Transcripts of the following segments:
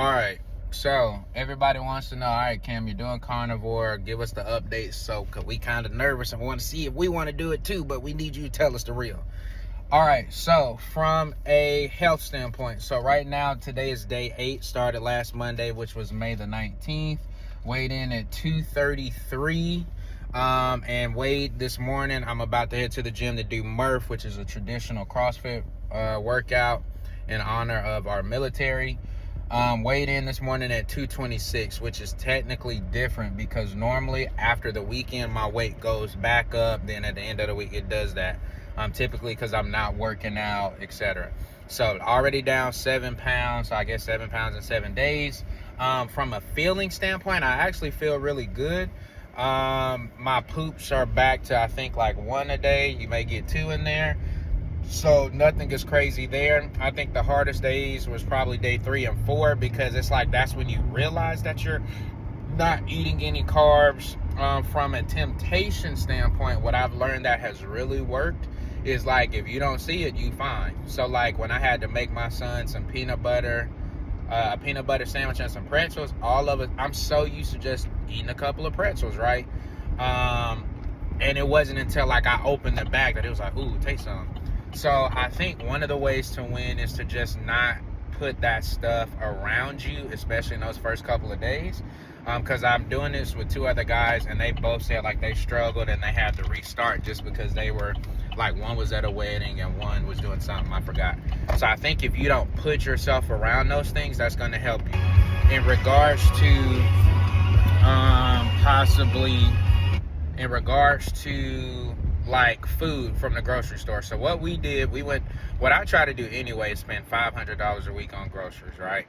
All right. So everybody wants to know, all right, Cam, you're doing Carnivore. Give us the updates. So, cause we kind of nervous and want to see if we want to do it too, but we need you to tell us the real. All right. So from a health standpoint, so right now, today is day 8. Started last Monday, which was May the 19th. Weighed in at 233. And weighed this morning. I'm about to head to the gym to do Murph, which is a traditional CrossFit workout in honor of our military. Weighed in this morning at 226, which is technically different because normally after the weekend my weight goes back up, then at the end of the week it does that, typically because I'm not working out, etc. So already down 7 pounds, so I guess 7 pounds in 7 days. From a feeling standpoint, I actually feel really good. My poops are back to, I think, like 1 a day. You may get 2 in there. So nothing is crazy there. I think the hardest days was probably day 3 and 4 because it's like that's when you realize that you're not eating any carbs. From a temptation standpoint, what I've learned that has really worked is like if you don't see it, you fine. So like when I had to make my son some peanut butter, a peanut butter sandwich and some pretzels, all of it, I'm so used to just eating a couple of pretzels, right? And it wasn't until like I opened the bag that it was like, ooh, taste some. So I think one of the ways to win is to just not put that stuff around you, especially in those first couple of days. Because I'm doing this with 2 other guys, and they both said like they struggled and they had to restart just because they were like, one was at a wedding and one was doing something, I forgot. So I think if you don't put yourself around those things, that's going to help you. In regards to in regards to like food from the grocery store. So what we did, what I try to do anyway is spend $500 a week on groceries, right?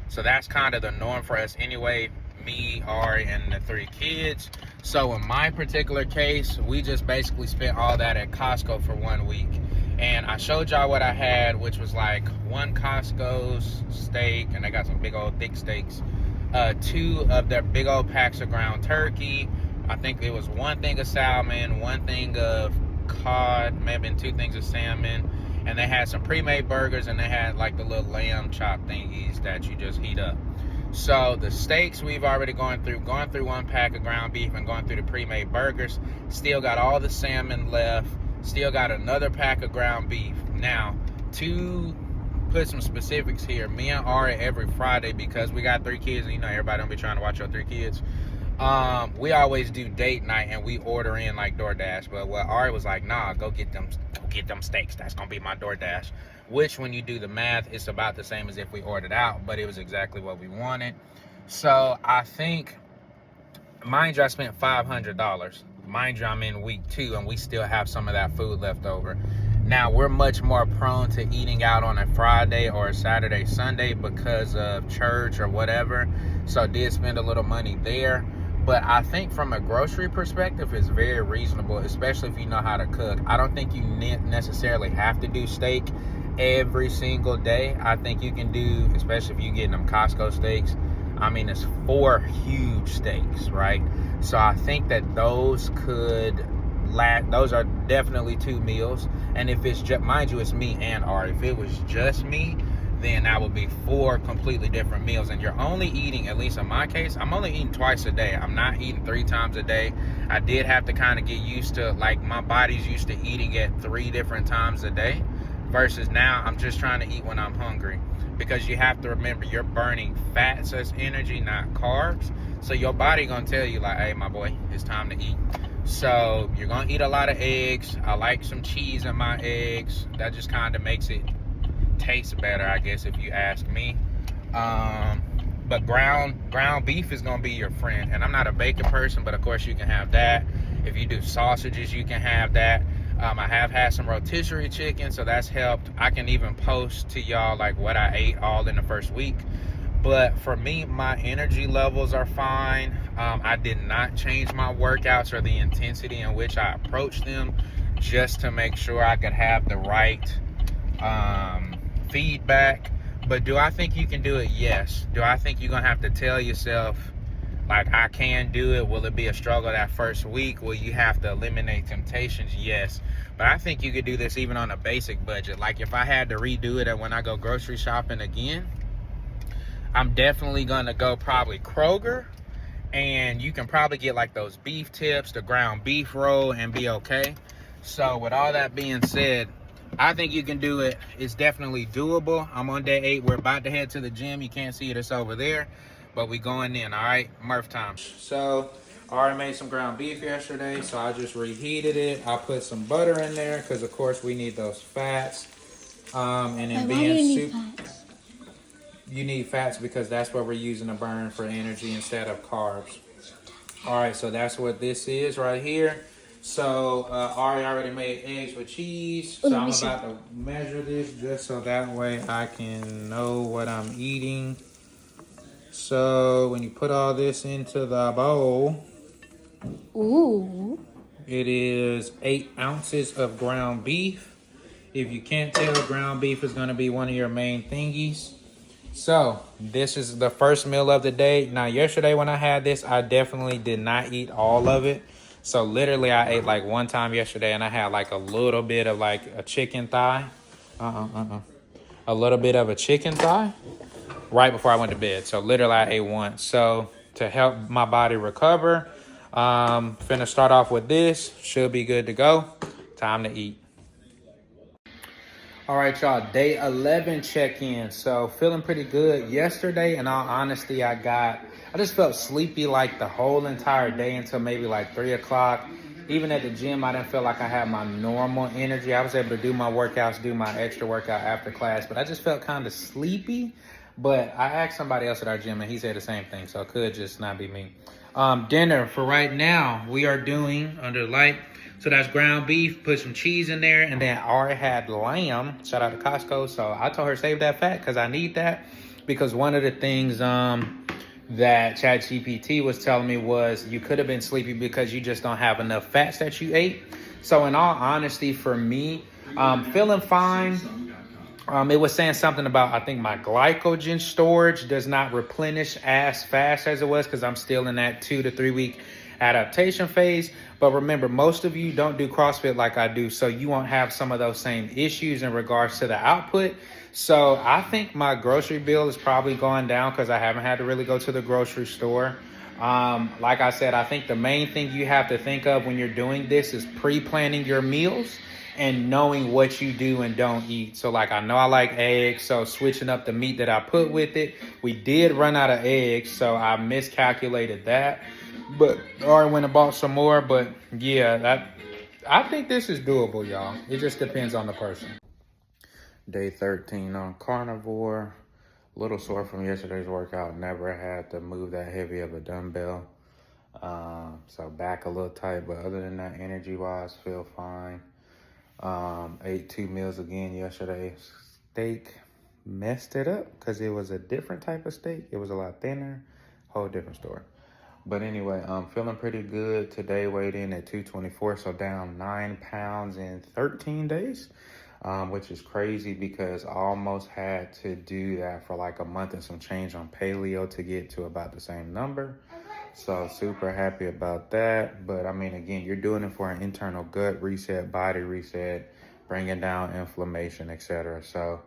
So that's kind of the norm for us anyway, me, Ari, and the 3 kids. So in my particular case, we just basically spent all that at Costco for 1 week. And I showed y'all what I had, which was like 1 Costco's steak, and they got some big old thick steaks, 2 of their big old packs of ground turkey. I think it was 1 thing of salmon, 1 thing of cod, maybe 2 things of salmon, and they had some pre-made burgers, and they had like the little lamb chop thingies that you just heat up. So the steaks we've already gone through 1 pack of ground beef and going through the pre-made burgers. Still got all the salmon left. Still got another pack of ground beef. Now, to put some specifics here, me and Ari every Friday, because we got 3 kids, and you know everybody don't be trying to watch your 3 kids. We always do date night and we order in like DoorDash. But what Ari was like, nah, go get them steaks. That's gonna be my DoorDash. Which, when you do the math, it's about the same as if we ordered out, but it was exactly what we wanted. So I think, mind you, I spent $500. Mind you, I'm in week 2 and we still have some of that food left over. Now, we're much more prone to eating out on a Friday or a Saturday, Sunday because of church or whatever. So I did spend a little money there. But I think from a grocery perspective, it's very reasonable, especially if you know how to cook. I don't think you necessarily have to do steak every single day. I think you can do, especially if you're getting them Costco steaks. I mean, it's 4 huge steaks, right? So I think that those are definitely 2 meals. And if it's just, mind you, it's me and Ari. If it was just me, then that would be 4 completely different meals. And you're only eating, at least in my case, I'm only eating twice a day. I'm not eating 3 times a day. I did have to kind of get used to, like, my body's used to eating at 3 different times a day, versus now I'm just trying to eat when I'm hungry. Because you have to remember, you're burning fats as energy, not carbs. So your body gonna tell you like, hey, my boy, it's time to eat. So you're gonna eat a lot of eggs. I like some cheese in my eggs. That just kind of makes it taste better, I guess, if you ask me. But ground beef is gonna be your friend. And I'm not a bacon person, but of course you can have that. If you do sausages, you can have that. I have had some rotisserie chicken, so that's helped. I can even post to y'all like what I ate all in the first week. But for me, my energy levels are fine. I did not change my workouts or the intensity in which I approach them, just to make sure I could have the right feedback. But do I think you can do it? Yes. Do I think you're gonna have to tell yourself like, I can do it? Will it be a struggle that first week? Will you have to eliminate temptations? Yes. But I think you could do this even on a basic budget. Like if I had to redo it and when I go grocery shopping again, I'm definitely gonna go probably Kroger, and you can probably get like those beef tips, the ground beef roll, and be okay. So with all that being said, I think you can do it. It's definitely doable. I'm on day 8. We're about to head to the gym. You can't see it, it's over there, but we going in. All right, Murph time. So I already made some ground beef yesterday, so I just reheated it. I put some butter in there because of course we need those fats. And then being soup, you need fats because that's what we're using to burn for energy instead of carbs. All right, so that's what this is right here. So Ari already made eggs with cheese. So I'm about to measure this just so that way I can know what I'm eating. So when you put all this into the bowl, ooh, it is 8 ounces of ground beef. If you can't tell, ground beef is going to be one of your main thingies. So this is the first meal of the day. Now yesterday when I had this, I definitely did not eat all of it. So literally I ate like one time yesterday and I had like a little bit of like a chicken thigh. A little bit of a chicken thigh right before I went to bed. So literally I ate once. So to help my body recover, finna start off with this. Should be good to go. Time to eat. All right, y'all, day 11 check-in. So feeling pretty good. Yesterday, in all honesty, I just felt sleepy like the whole entire day until maybe like 3 o'clock. Even at the gym, I didn't feel like I had my normal energy. I was able to do my workouts, do my extra workout after class, but I just felt kind of sleepy. But I asked somebody else at our gym and he said the same thing, so it could just not be me. Dinner for right now, we are doing under light. So that's ground beef, put some cheese in there, and then I already had lamb. Shout out to Costco. So I told her save that fat because I need that. Because one of the things that ChatGPT was telling me was you could have been sleepy because you just don't have enough fats that you ate. So in all honesty, for me, feeling fine. It was saying something about, I think my glycogen storage does not replenish as fast as it was because I'm still in that 2 to 3 week adaptation phase. But remember, most of you don't do CrossFit like I do, so you won't have some of those same issues in regards to the output. So I think my grocery bill is probably going down because I haven't had to really go to the grocery store. Like I said, I think the main thing you have to think of when you're doing this is pre-planning your meals and knowing what you do and don't eat. So like, I know I like eggs, so switching up the meat that I put with it. We did run out of eggs, so I miscalculated that. But I already went and bought some more. But yeah, I think this is doable, y'all. It just depends on the person. Day 13 on Carnivore. A little sore from yesterday's workout. Never had to move that heavy of a dumbbell. So back a little tight, but other than that, energy-wise, feel fine. Ate 2 meals again yesterday. Steak messed it up because it was a different type of steak. It was a lot thinner. Whole different story. But anyway, I'm feeling pretty good. Today weighed in at 224, so down 9 pounds in 13 days, which is crazy because I almost had to do that for like a month and some change on paleo to get to about the same number. So super happy about that. But I mean, again, you're doing it for an internal gut reset, body reset, bringing down inflammation, etc. So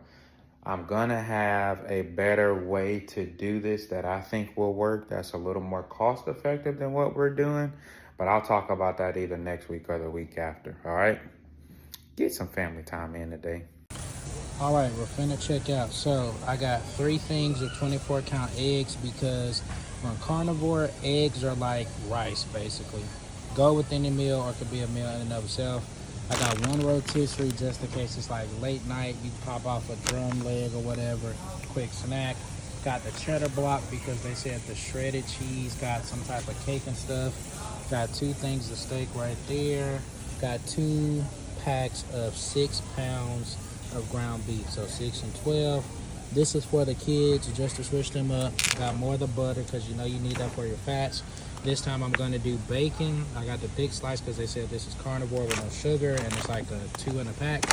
I'm gonna have a better way to do this that I think will work. That's a little more cost effective than what we're doing, but I'll talk about that either next week or the week after. All right, get some family time in today. All right, we're finna check out. So I got 3 things of 24 count eggs because on Carnivore, eggs are like rice basically. Go with any meal or it could be a meal in and of itself. I got 1 rotisserie just in case it's like late night. You pop off a drum leg or whatever, quick snack. Got the cheddar block because they said the shredded cheese got some type of cake and stuff. Got 2 things of steak right there. Got 2 packs of 6 pounds of ground beef, so 6 and 12. This is for the kids just to switch them up. Got more of the butter because you know you need that for your fats. This time I'm gonna do bacon. I got the big slice because they said this is carnivore with no sugar and it's like a 2 in a pack.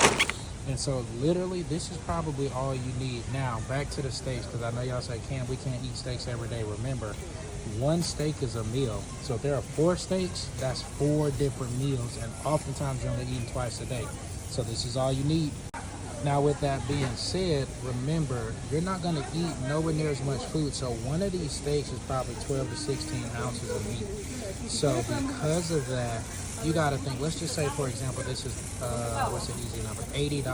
And so literally this is probably all you need. Now back to the steaks because I know y'all say we can't eat steaks every day. Remember, 1 steak is a meal. So if there are 4 steaks, that's 4 different meals, and oftentimes you're only eating twice a day. So this is all you need. Now, with that being said, remember, you're not going to eat nowhere near as much food. So one of these steaks is probably 12 to 16 ounces of meat. So because of that, you got to think, let's just say, for example, this is, what's an easy number? $80.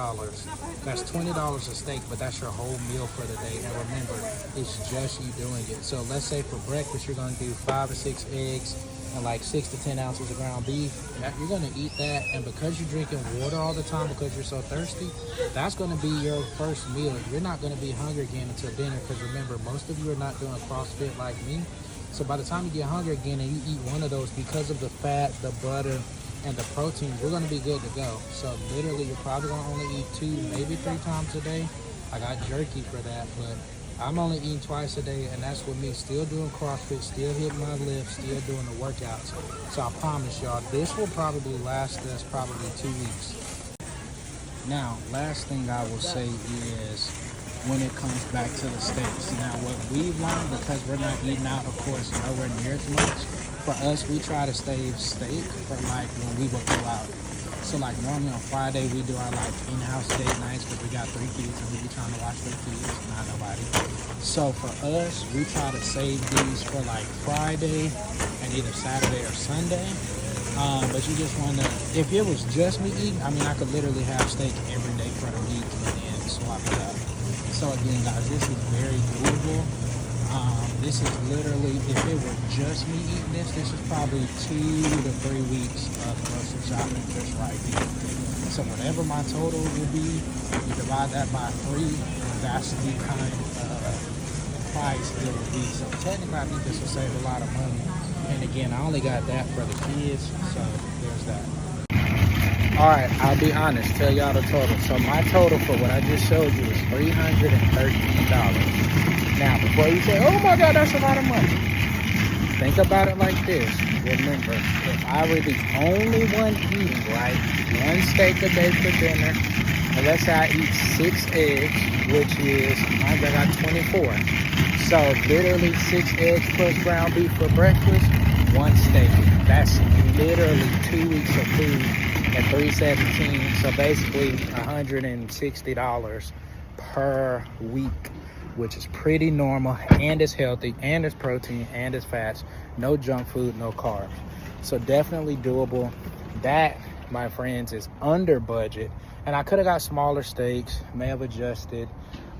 That's $20 a steak, but that's your whole meal for the day. And remember, it's just you doing it. So let's say for breakfast, you're going to do 5 or 6 eggs and like 6 to 10 ounces of ground beef. You're going to eat that. And because you're drinking water all the time because you're so thirsty, that's going to be your first meal. You're not going to be hungry again until dinner, because remember, most of you are not doing CrossFit like me. So by the time you get hungry again and you eat one of those, because of the fat, the butter, and the protein, you're going to be good to go. So literally, you're probably going to only eat 2, maybe 3 times a day. I got jerky for that, but I'm only eating twice a day, and that's with me still doing CrossFit, still hitting my lifts, still doing the workouts. So I promise y'all, this will probably last us probably 2 weeks. Now, last thing I will say is when it comes back to the steaks. Now, what we've learned, because we're not eating out, of course, nowhere near as much, for us, we try to save steak for like when we would go out. So like normally on Friday, we do our like in-house date nights because we got 3 kids and we be trying to watch their kids, not nobody. So for us, we try to save these for like Friday and either Saturday or Sunday. But you just want to, if it was just me eating, I mean, I could literally have steak every day for the week and then swap it up. So again, guys, this is very doable. This is literally, if it were just me eating this is probably 2 to 3 weeks of grocery shopping just right here. So whatever my total will be, you divide that by 3, that's the kind of price it will be. So technically, I think this will save a lot of money. And again, I only got that for the kids, so there's that. All right, I'll be honest, tell y'all the total. So my total for what I just showed you is $313. Now, before you say, oh my God, that's a lot of money, think about it like this. Remember, if I were the only one eating, right, 1 steak a day for dinner, and let's say I eat 6 eggs, which is, I got 24. So literally 6 eggs plus ground beef for breakfast, 1 steak. That's literally 2 weeks of food at $317. So basically $160 per week, which is pretty normal, and it's healthy, and it's protein, and it's fats, no junk food, no carbs. So definitely doable. That, my friends, is under budget. And I could have got smaller steaks, may have adjusted,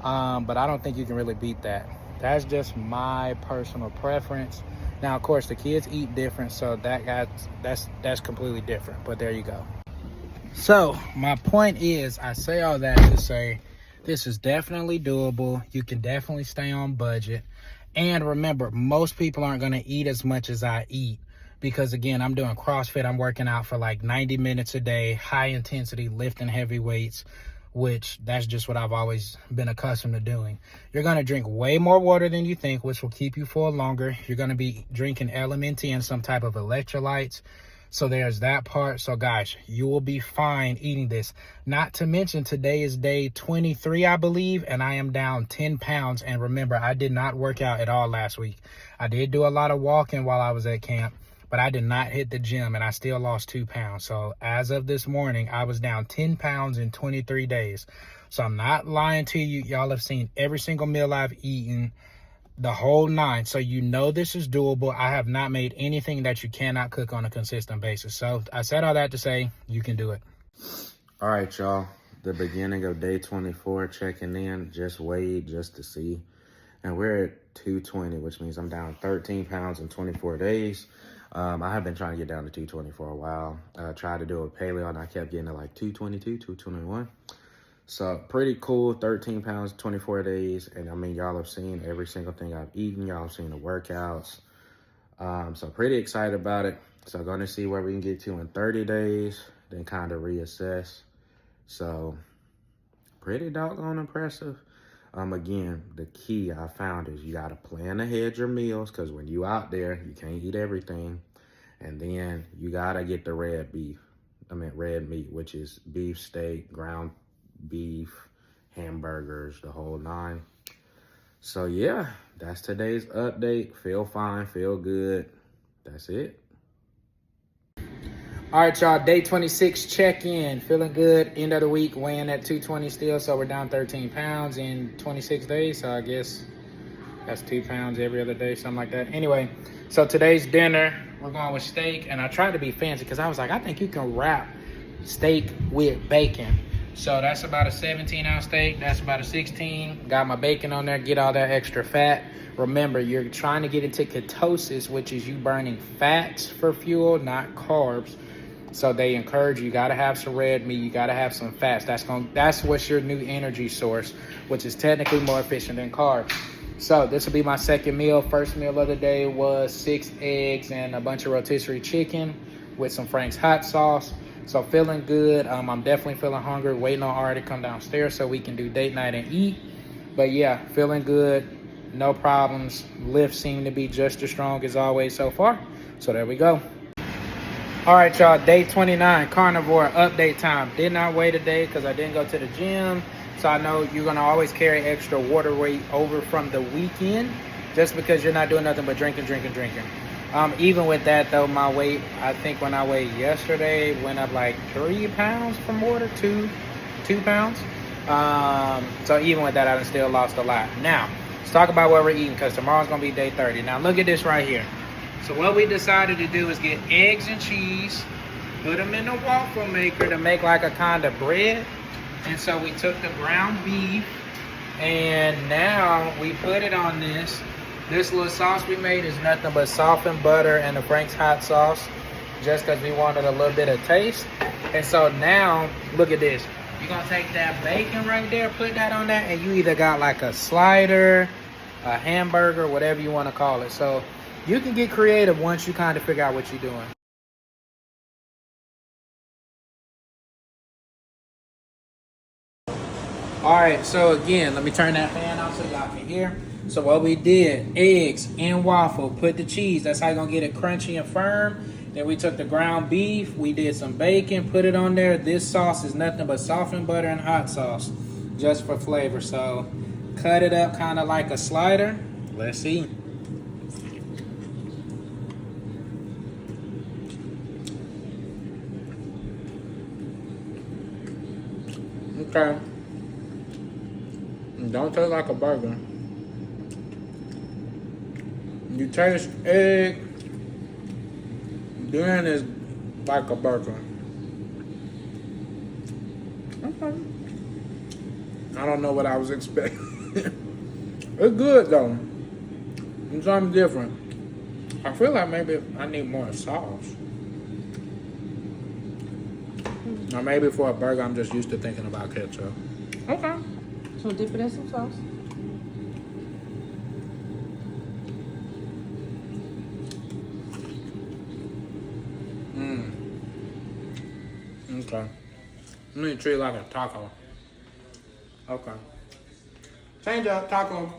but I don't think you can really beat that. That's just my personal preference. Now, of course, the kids eat different, so that's completely different, but there you go. So my point is, I say all that to say, this is definitely doable. You can definitely stay on budget. And remember, most people aren't going to eat as much as I eat. Because again, I'm doing CrossFit. I'm working out for like 90 minutes a day, high intensity, lifting heavy weights, which that's just what I've always been accustomed to doing. You're going to drink way more water than you think, which will keep you full longer. You're going to be drinking LMNT and some type of electrolytes. So there's that part. So guys, you will be fine eating this. Not to mention, today is day 23, I believe, and I am down 10 pounds. And remember, I did not work out at all last week. I did do a lot of walking while I was at camp, but I did not hit the gym, and I still lost 2 pounds. So as of this morning, I was down 10 pounds in 23 days. So I'm not lying to you. Y'all have seen every single meal I've eaten, the whole 9. So you know this is doable. I have not made anything that you cannot cook on a consistent basis. So I said all that to say you can do it. All right, y'all. The beginning of day 24, checking in, just weighed just to see. And we're at 220, which means I'm down 13 pounds in 24 days. I have been trying to get down to 220 for a while. Tried to do a paleo, and I kept getting to like 222, 221. So pretty cool, 13 pounds, 24 days. And I mean, y'all have seen every single thing I've eaten. Y'all have seen the workouts. So pretty excited about it. So going to see where we can get to in 30 days, then kind of reassess. So pretty doggone impressive. Again, the key I found is you got to plan ahead your meals, because when you out there, you can't eat everything. And then you got to get the red meat, which is beef, steak, ground beef, hamburgers, the whole 9. So yeah, that's today's update. Feel fine, feel good. That's it. All right, y'all, day 26 check-in. Feeling good. End of the week, weighing at 220 still, so we're down 13 pounds in 26 days. So I guess that's 2 pounds every other day, something like that. Anyway, so today's dinner, we're going with steak, and I tried to be fancy because I was like, I think you can wrap steak with bacon. So that's about a 17-ounce steak. That's about a 16. Got my bacon on there, get all that extra fat. Remember, you're trying to get into ketosis, which is you burning fats for fuel, not carbs. So they encourage you gotta have some red meat, you gotta have some fats. That's what's your new energy source, which is technically more efficient than carbs. So this will be my second meal. First meal of the day was 6 eggs and a bunch of rotisserie chicken with some Frank's hot sauce. So feeling good. I'm definitely feeling hungry, waiting on Ari to come downstairs so we can do date night and eat. But yeah, feeling good, no problems. Lifts seem to be just as strong as always so far. So there we go. All right, y'all, day 29, Carnivore update time. Did not weigh today because I didn't go to the gym. So I know you're gonna always carry extra water weight over from the weekend just because you're not doing nothing but drinking. Even with that though, my weight, I think when I weighed yesterday, went up like 3 pounds from water, 2 pounds. So even with that, I still lost a lot. Now, let's talk about what we're eating because tomorrow's gonna be day 30. Now look at this right here. So what we decided to do is get eggs and cheese, put them in a waffle maker to make like a kind of bread. And so we took the ground beef and now we put it on this. This little sauce we made is nothing but softened butter and the Frank's hot sauce just because we wanted a little bit of taste. And so now, look at this. You're going to take that bacon right there, put that on that, and you either got like a slider, a hamburger, whatever you want to call it. So you can get creative once you kind of figure out what you're doing. All right, so again, let me turn that fan off so y'all can hear. So what we did, eggs and waffle, put the cheese. That's how you're gonna get it crunchy and firm. Then we took the ground beef, we did some bacon, put it on there. This sauce is nothing but softened butter and hot sauce, just for flavor. So cut it up kind of like a slider. Let's see. Okay. Don't taste like a burger. You taste egg, then it's like a burger. Okay. I don't know what I was expecting. It's good though. It's something different. I feel like maybe I need more sauce. Or maybe for a burger, I'm just used to thinking about ketchup. Okay. So dip it in some sauce. Okay. I'm gonna treat it like a taco. Okay. Change up, taco.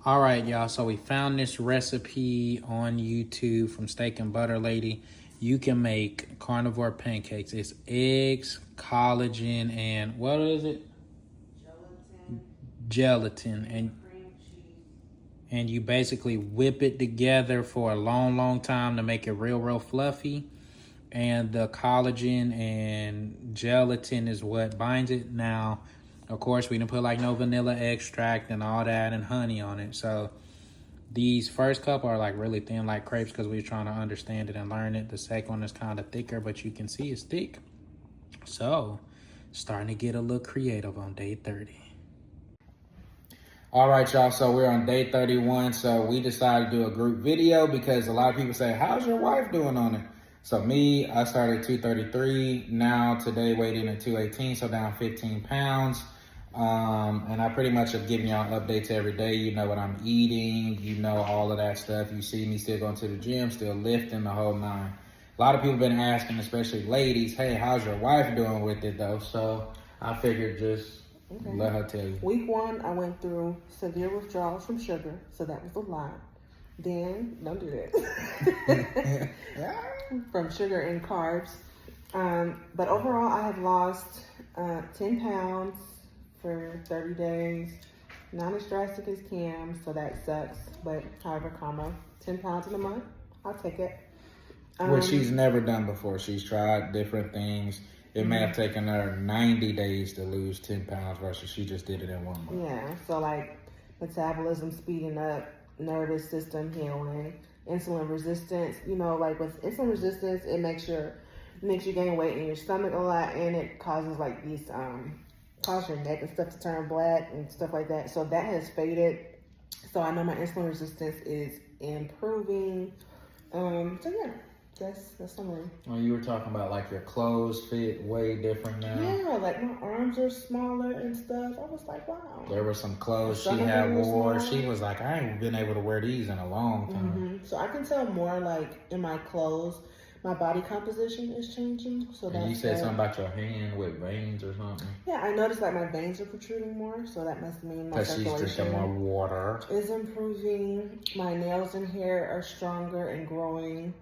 All right, y'all. So we found this recipe on YouTube from Steak and Butter Lady. You can make carnivore pancakes. It's eggs, collagen, and what is it? Gelatin. And you basically whip it together for a long time to make it real fluffy. And the collagen and gelatin is what binds it. Now, of course, we didn't put like no vanilla extract and all that and honey on it. So these first couple are like really thin like crepes because we were trying to understand it and learn it. The second one is kind of thicker, but you can see it's thick. So starting to get a little creative on day 30. All right, y'all, so we're on day 31. So we decided to do a group video because a lot of people say, how's your wife doing on it? So me, I started at 233. Now today weighed in at 218, so down 15 pounds. And I pretty much have given y'all updates every day. You know what I'm eating, you know all of that stuff. You see me still going to the gym, still lifting the whole nine. A lot of people been asking, especially ladies, hey, how's your wife doing with it though? So I figured just let her tell you. Week 1, I went through severe withdrawals from sugar, so that was a lot. Then, don't do that. From sugar and carbs. But overall, I have lost 10 pounds for 30 days. Not as drastic as Cam, so that sucks. But however, 10 pounds in a month, I'll take it. Which she's never done before. She's tried different things. It may have taken her 90 days to lose 10 pounds versus she just did it in 1 month. Yeah, so like metabolism speeding up, nervous system healing, insulin resistance. You know, like with insulin resistance, it makes you gain weight in your stomach a lot, and it causes like these causes your neck and stuff to turn black and stuff like that. So that has faded. So I know my insulin resistance is improving. So yeah. That's summary. Well, you were talking about like your clothes fit way different now. Yeah, like my arms are smaller and stuff. I was like, wow. There were some clothes she had wore. She was like, I ain't been able to wear these in a long time. So I can tell more like in my clothes, my body composition is changing. So and you said something about your hand with veins or something. Yeah, I noticed like my veins are protruding more, so that must mean my circulation she's drinking more water is improving. My nails and hair are stronger and growing.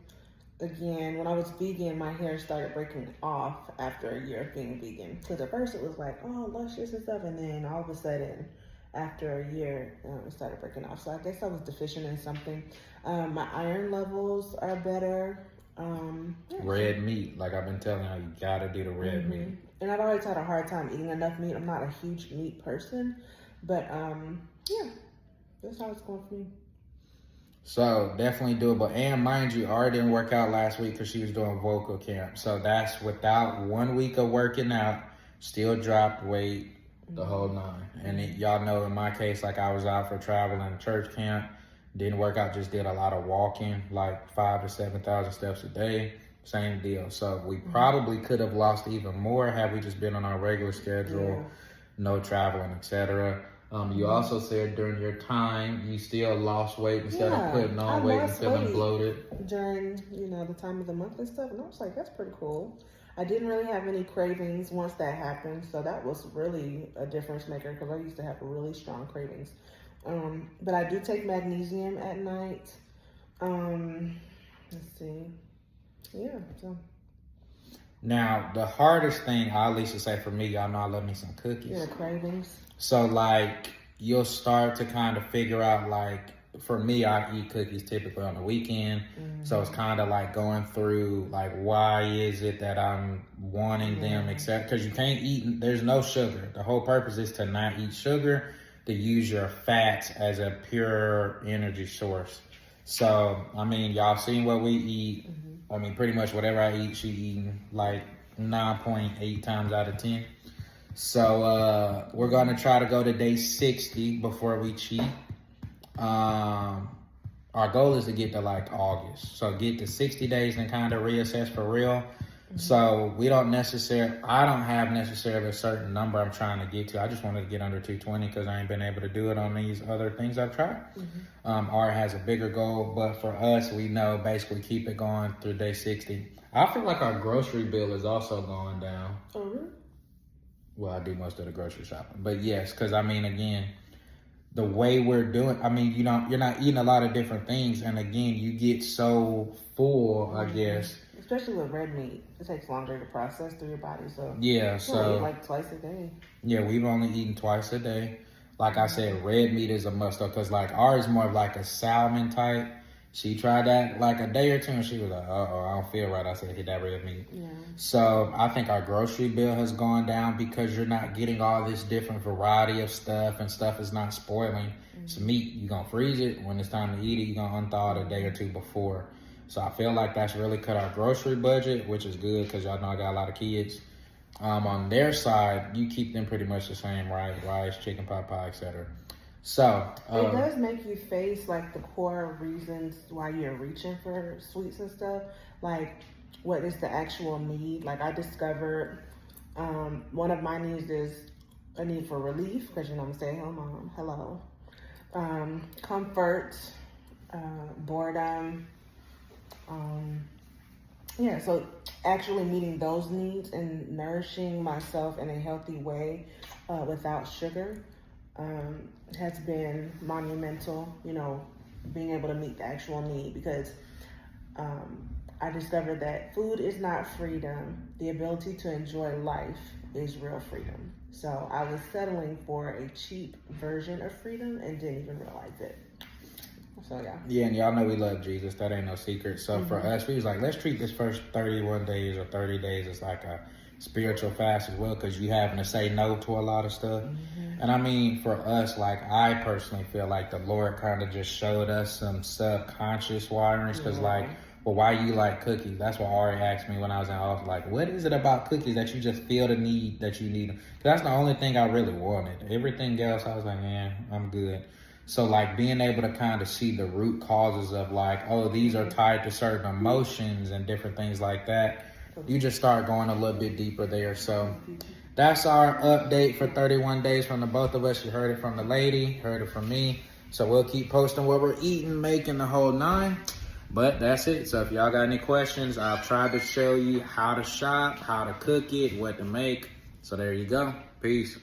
Again, when I was vegan, my hair started breaking off after a year of being vegan. Because at first it was like, oh, luscious and stuff. And then all of a sudden, after a year, it started breaking off. So I guess I was deficient in something. My iron levels are better. Red meat. Like I've been telling you, you gotta do the red meat. And I've always had a hard time eating enough meat. I'm not a huge meat person. But yeah, that's how it's going for me. So definitely doable. And mind you, Ara didn't work out last week because she was doing vocal camp. So that's without 1 week of working out, still dropped weight the whole nine. And y'all know in my case, like I was out for travel and church camp, didn't work out, just did a lot of walking, like 5,000 to 7,000 steps a day. Same deal. So we probably could have lost even more had we just been on our regular schedule, no traveling, etc. You also said during your time, you still lost weight instead of putting on weight and feeling bloated. During, the time of the month and stuff. And I was like, that's pretty cool. I didn't really have any cravings once that happened. So that was really a difference maker because I used to have really strong cravings. But I do take magnesium at night. Let's see. Yeah, so. Now, the hardest thing, I at least say for me, y'all know I love me some cookies. Yeah, cravings. So, like, you'll start to kind of figure out, like, for me, I eat cookies typically on the weekend. So it's kind of like going through, like, why is it that I'm wanting them, except because you can't eat, there's no sugar. The whole purpose is to not eat sugar, to use your fats as a pure energy source. So, I mean, y'all seen what we eat. I mean, pretty much whatever I eat, she eating like 9.8 times out of 10. So we're going to try to go to day 60 before we cheat. Our goal is to get to like August. So get to 60 days and kind of reassess for real. So I don't have necessarily a certain number I'm trying to get to. I just wanted to get under 220 because I ain't been able to do it on these other things I've tried. Art has a bigger goal, but for us, we know basically keep it going through day 60. I feel like our grocery bill is also going down. Oh, really? Well, I do most of the grocery shopping, but yes, because I mean, again, the way we're doing, I mean, you're not eating a lot of different things, and again, you get so full, I guess. Especially with red meat, it takes longer to process through your body. So yeah, so eat like twice a day. Yeah, we've only eaten twice a day. Like I said, red meat is a must though, because like ours is more of like a salmon type. She tried that like a day or two, and she was like, I don't feel right. I said, hit that red meat. Yeah. So I think our grocery bill has gone down because you're not getting all this different variety of stuff, and stuff is not spoiling. It's meat. You're going to freeze it. When it's time to eat it, you're going to unthaw it a day or two before. So I feel like that's really cut our grocery budget, which is good because y'all know I got a lot of kids. On their side, you keep them pretty much the same, right? Rice, chicken pot pie, etc. So it does make you face like the core reasons why you're reaching for sweets and stuff. Like, what is the actual need? Like, I discovered one of my needs is a need for relief because I'm a stay-at-home mom. Hello. Comfort, boredom. So actually meeting those needs and nourishing myself in a healthy way without sugar has been monumental, being able to meet the actual need because I discovered that food is not freedom. The ability to enjoy life is real freedom. So I was settling for a cheap version of freedom and didn't even realize it. So yeah. Yeah, and y'all know we love Jesus. That ain't no secret. So for us, we was like, let's treat this first 31 days or 30 days as like a spiritual fast as well, because you having to say no to a lot of stuff. And I mean, for us, like, I personally feel like the Lord kind of just showed us some subconscious wirings, because like, well, why you like cookies? That's what Ari asked me when I was in office. Like, what is it about cookies that you just feel the need that you need them? 'Cause that's the only thing I really wanted. Everything else, I was like, yeah, I'm good. So like being able to kind of see the root causes of like, oh, these are tied to certain emotions and different things like that. You just start going a little bit deeper there. So that's our update for 31 days from the both of us. You heard it from the lady, heard it from me. So we'll keep posting what we're eating, making the whole 9. But that's it. So if y'all got any questions, I've tried to show you how to shop, how to cook it, what to make. So there you go. Peace.